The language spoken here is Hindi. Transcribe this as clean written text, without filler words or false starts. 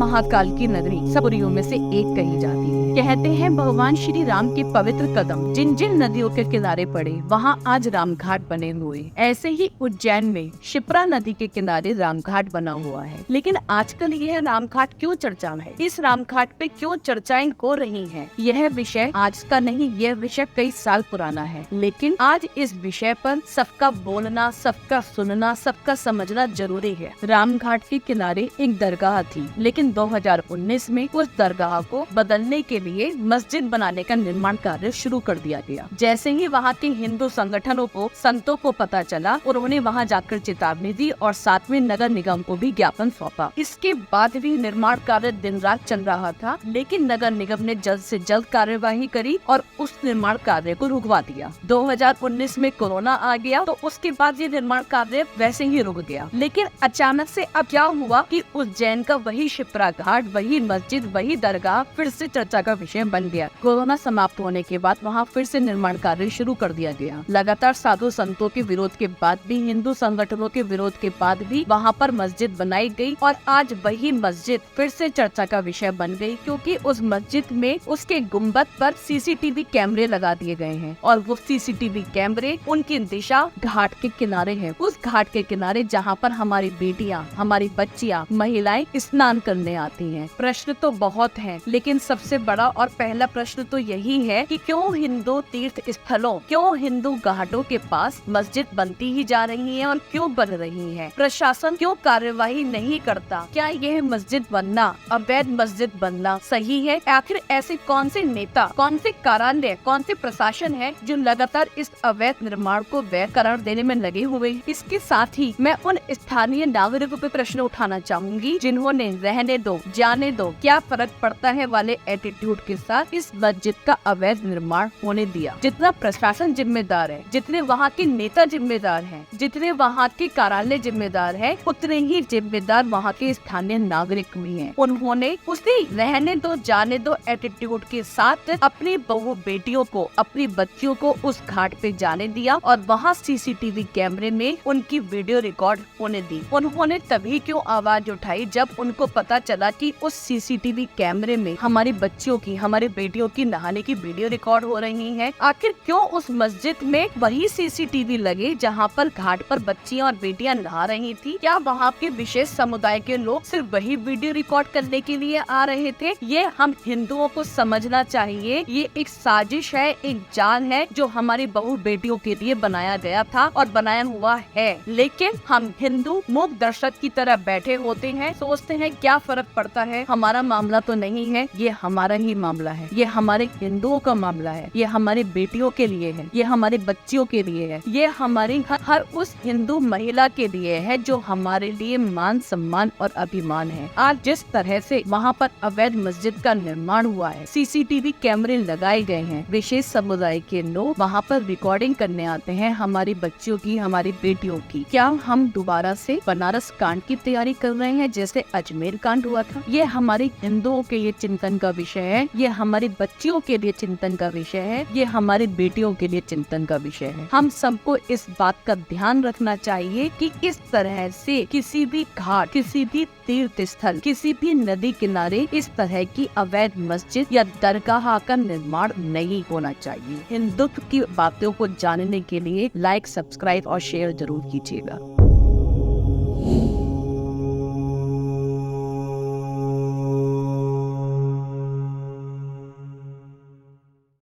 महाकाल की नगरी सबुरियों में से एक कही जाती है। कहते हैं भगवान श्री राम के पवित्र कदम जिन जिन नदियों के किनारे पड़े वहाँ आज रामघाट बने हुए। ऐसे ही उज्जैन में शिप्रा नदी के किनारे रामघाट बना हुआ है। लेकिन आजकल यह रामघाट क्यों चर्चा में है, इस रामघाट पे क्यों चर्चाएं हो रही हैं? यह विषय आज का नहीं, यह विषय कई साल पुराना है। लेकिन आज इस विषय पर सबका बोलना, सबका सुनना, सबका समझना जरूरी है। रामघाट के किनारे एक दरगाह थी, लेकिन 2019 में उस दरगाह को बदलने के लिए मस्जिद बनाने का निर्माण कार्य शुरू कर दिया गया। जैसे ही वहाँ के हिंदू संगठनों को, संतों को पता चला, उन्होंने वहाँ जाकर चेतावनी दी और साथ में नगर निगम को भी ज्ञापन सौंपा। इसके बाद भी निर्माण कार्य दिन रात चल रहा था, लेकिन नगर निगम ने जल्द से जल्द कार्यवाही करी और उस निर्माण कार्य को रुकवा दिया। 2019 में कोरोना आ गया, तो उसके बाद ये निर्माण कार्य वैसे ही रुक गया। लेकिन अचानक से अब क्या हुआ कि उज्जैन का वही शिप्रा घाट, वही मस्जिद, वही दरगाह फिर से चर्चा का विषय बन गया। कोरोना समाप्त होने के बाद वहाँ फिर से निर्माण कार्य शुरू कर दिया गया। लगातार साधु संतों के विरोध के बाद भी, हिंदू संगठनों के विरोध के बाद भी वहाँ पर मस्जिद बनाई गई और आज वही मस्जिद फिर से चर्चा का विषय बन गई, क्योंकि उस मस्जिद में उसके गुम्बद पर सीसीटीवी कैमरे लगा दिए गए हैं और वो सीसीटीवी कैमरे उनकी दिशा घाट के किनारे है। उस घाट के किनारे जहाँ पर हमारी बेटियाँ, हमारी बच्चियाँ, महिलाएं स्नान करने आती हैं। प्रश्न तो बहुत हैं, लेकिन सबसे बड़ा और पहला प्रश्न तो यही है कि क्यों हिंदू तीर्थ स्थलों, क्यों हिंदू घाटों के पास मस्जिद बनती ही जा रही है और क्यों बन रही है? प्रशासन क्यों कार्यवाही नहीं करता? क्या यह मस्जिद बनना, अवैध मस्जिद बनना सही है? आखिर ऐसे कौन से नेता, कौन से कार्यालय, कौन से प्रशासन है जो लगातार इस अवैध निर्माण को वैध करार देने में लगे हुए? इसके साथ ही मैं उन स्थानीय नागरिकों पे प्रश्न उठाना चाहूंगी जिन्होंने रहने दो, जाने दो, क्या फर्क पड़ता है वाले एटीट्यूड के साथ इस मस्जिद का अवैध निर्माण होने दिया। जितना प्रशासन जिम्मेदार है, जितने वहाँ के नेता जिम्मेदार हैं, जितने वहाँ के कार्यालय जिम्मेदार हैं, उतने ही जिम्मेदार वहाँ के स्थानीय नागरिक भी हैं। उन्होंने उसी रहने दो, जाने दो एटीट्यूड के साथ अपनी बहू बेटियों को, अपनी बच्चियों को उस घाट पे जाने दिया और वहाँ सीसीटीवी कैमरे में उनकी वीडियो रिकॉर्ड होने दी। उन्होंने तभी क्यों आवाज उठाई जब उनको पता चला कि उस सीसीटीवी कैमरे में हमारी बच्चियों की, हमारी बेटियों की नहाने की वीडियो रिकॉर्ड हो रही है। आखिर क्यों उस मस्जिद में वही सीसीटीवी लगे जहाँ पर घाट पर बच्चियां और बेटियां नहा रही थी? क्या वहाँ के विशेष समुदाय के लोग सिर्फ वही वीडियो रिकॉर्ड करने के लिए आ रहे थे? ये हम हिंदुओं को समझना चाहिए। ये एक साजिश है, एक जाल है जो हमारी बहू बेटियों के लिए बनाया गया था और बनाया हुआ है। लेकिन हम हिंदू मूक दर्शक की तरह बैठे होते हैं, सोचते हैं क्या फर्क पड़ता है, हमारा मामला तो नहीं है। ये हमारा ही मामला है, ये हमारे हिंदुओं का मामला है, ये हमारी बेटियों के लिए है, ये हमारे बच्चियों के लिए है, ये हमारी हर उस हिंदू महिला के लिए है जो हमारे लिए मान, सम्मान और अभिमान है। आज जिस तरह से वहाँ पर अवैध मस्जिद का निर्माण हुआ है, सीसीटीवी कैमरे लगाए गए हैं, विशेष समुदाय के लोग वहाँ पर रिकॉर्डिंग करने आते हैं हमारी बच्चियों की, हमारी बेटियों की। क्या हम दोबारा से बनारस कांड की तैयारी कर रहे हैं जैसे अजमेर कांड हुआ था? ये हमारे हिंदुओं के लिए चिंतन का विषय है, ये हमारी बच्चियों के लिए चिंतन का विषय है, ये हमारी बेटियों के लिए चिंतन का विषय है। हम सबको इस बात का ध्यान रखना चाहिए कि इस तरह से किसी भी घाट, किसी भी तीर्थ स्थल, किसी भी नदी किनारे इस तरह की अवैध मस्जिद या दरगाह का निर्माण नहीं होना चाहिए। हिंदुत्व की बातों को जानने के लिए लाइक, सब्सक्राइब और शेयर जरूर कीजिएगा।